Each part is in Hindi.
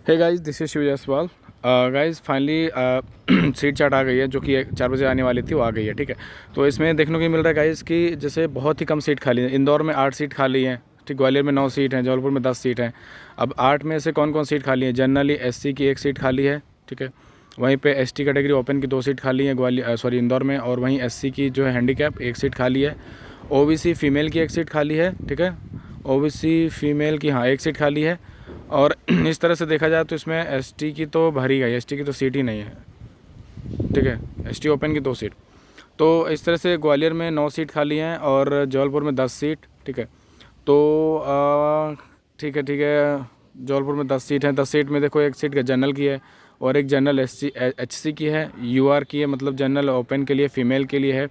Hey guys, this is Shiv Jaiswal. Guys finally seat chart आ गई है, जो कि 4 बजे आने वाली थी, वो आ गई है। ठीक है, तो इसमें देखने को मिल रहा है गाइस कि जैसे बहुत ही कम सीट खाली है। इंदौर में 8 सीट खाली हैं, ठीक, ग्वालियर में 9 सीट हैं, जबलपुर में 10 सीट हैं। अब 8 में से कौन कौन सीट खाली है? जनरली एससी की 1 सीट खाली है, ठीक है। वहीं पे एसटी कैटेगरी ओपन की 2 सीट खाली है ग्वालियर इंदौर में, और वहीं एससी की जो है हैंडीकैप 1 सीट खाली है। ओबीसी फीमेल की 1 सीट खाली है, ठीक है। ओबीसी फीमेल की, हाँ, 1 सीट खाली है। और इस तरह से देखा जाए तो इसमें एसटी की तो भरी गई, एसटी की तो सीट ही नहीं है, ठीक है। एसटी ओपन की 2 सीट। तो इस तरह से ग्वालियर में 9 सीट खाली हैं और जबलपुर में 10 सीट, ठीक है। तो ठीक है, ठीक है, जबलपुर में 10 सीट हैं। 10 सीट में देखो, 1 सीट का जनरल की है और एक जनरल एचसी की है, यूआर की है, मतलब जनरल ओपन के लिए, फीमेल के लिए है।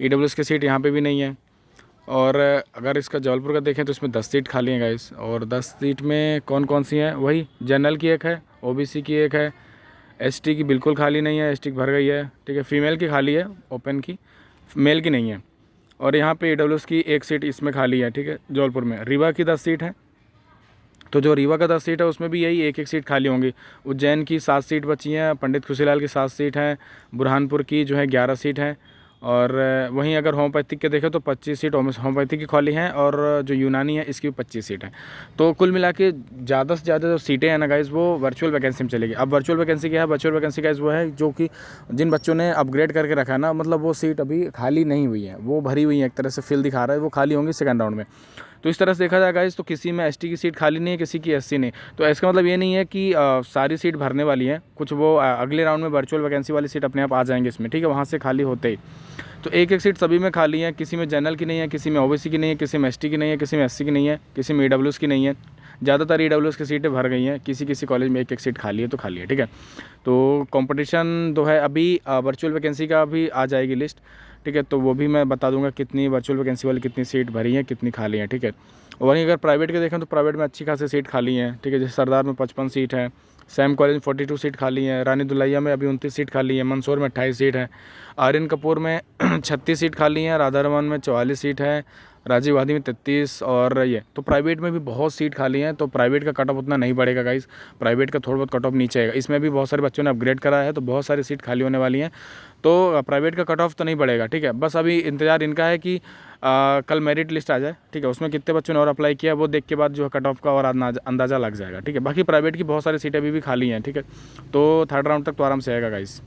ईडब्ल्यूएस की सीट यहाँ पे भी नहीं है। और अगर इसका जबलपुर का देखें तो इसमें 10 सीट खाली हैं गाइस। और 10 सीट में कौन कौन सी हैं? वही जनरल की 1 है, ओबीसी की 1 है, एसटी की बिल्कुल खाली नहीं है, एसटी की भर गई है, ठीक है। फीमेल की खाली है ओपन की, मेल की नहीं है। और यहाँ पे ईडब्ल्यूएस की 1 सीट इसमें खाली है, ठीक है, जबलपुर में। रीवा की 10 सीट है, तो जो रीवा का 10 सीट है उसमें भी यही 1 1 सीट खाली होंगी। उज्जैन की 7 सीट बची हैं, पंडित खुशीलाल की 7 सीट हैं, बुरहानपुर की जो है 11 सीट हैं। और वहीं अगर होम्योपैथिक के देखें तो 25 सीट होम्योपैथिक की खाली हैं, और जो यूनानी है इसकी भी 25 सीट हैं। तो कुल मिला के ज़्यादा से ज़्यादा जो सीटें हैं ना गाइज़, वो वर्चुअल वैकेंसी में चलेगी। अब वर्चुअल वैकेंसी क्या है? वर्चुअल वैकेंसी गाइज़ वो है जो कि जिन बच्चों ने अपग्रेड करके रखा है ना, मतलब वो सीट अभी खाली नहीं हुई है, वो भरी हुई है, एक तरह से फिल दिखा रहा है, वो खाली होंगी सेकंड राउंड में। तो इस तरह से देखा जाए गाइस, तो किसी में एसटी की सीट खाली नहीं है, किसी की एससी नहीं। तो इसका मतलब ये नहीं है कि सारी सीट भरने वाली हैं, कुछ वो अगले राउंड में वर्चुअल वैकेंसी वाली सीट अपने आप आ जाएंगे इसमें, ठीक है, वहाँ से खाली होते ही। तो 1 1 सीट सभी में खाली है, किसी में जनरल की नहीं है, किसी में ओबीसी की नहीं है, किसी में एसटी की नहीं है, किसी में एससी की नहीं है, किसी में ईडब्ल्यूएस की नहीं है। ज़्यादातर ईडब्ल्यूएस की सीटें भर गई हैं, किसी किसी कॉलेज में 1 1 सीट खाली है, तो खाली है, ठीक है। तो कंपटीशन जो है अभी वर्चुअल वैकेंसी का भी आ जाएगी लिस्ट, ठीक है। तो वो भी मैं बता दूंगा कितनी वर्चुअल वैकेंसी वाली कितनी सीट भरी हैं, कितनी खाली हैं, ठीक है। वहीं अगर प्राइवेट के देखें तो प्राइवेट में अच्छी खासी सीट खाली हैं, ठीक है। जैसे सरदार में 55 सीट है, सैम कॉलेज में 42 सीट खाली है, रानी दुल्हिया में अभी 29 सीट खाली है, मंदसौर में 28 सीट है, आर्यन कपूर में 36 सीट खाली हैं, राधा रमन में 44 सीट है, राजीव गांधी में 33। और ये तो प्राइवेट में भी बहुत सीट खाली हैं। तो प्राइवेट का कट ऑफ उतना नहीं बढ़ेगा गाइस, प्राइवेट का थोड़ा बहुत कट ऑफ नीचे आएगा। इसमें भी बहुत सारे बच्चों ने अपग्रेड करा है, तो बहुत सारी सीट खाली होने वाली हैं। तो प्राइवेट का कट ऑफ तो नहीं बढ़ेगा, ठीक है। बस अभी इंतज़ार इनका है कि कल मेरिट लिस्ट आ जाए, ठीक है, उसमें कितने बच्चों ने और अप्लाई किया वो देख के बाद जो है कट ऑफ का और अंदाज़ा लग जाएगा, ठीक है। बाकी प्राइवेट की बहुत सारी सीटें अभी भी खाली हैं, ठीक है। तो 3rd राउंड तक तो आराम से आएगा गाइस।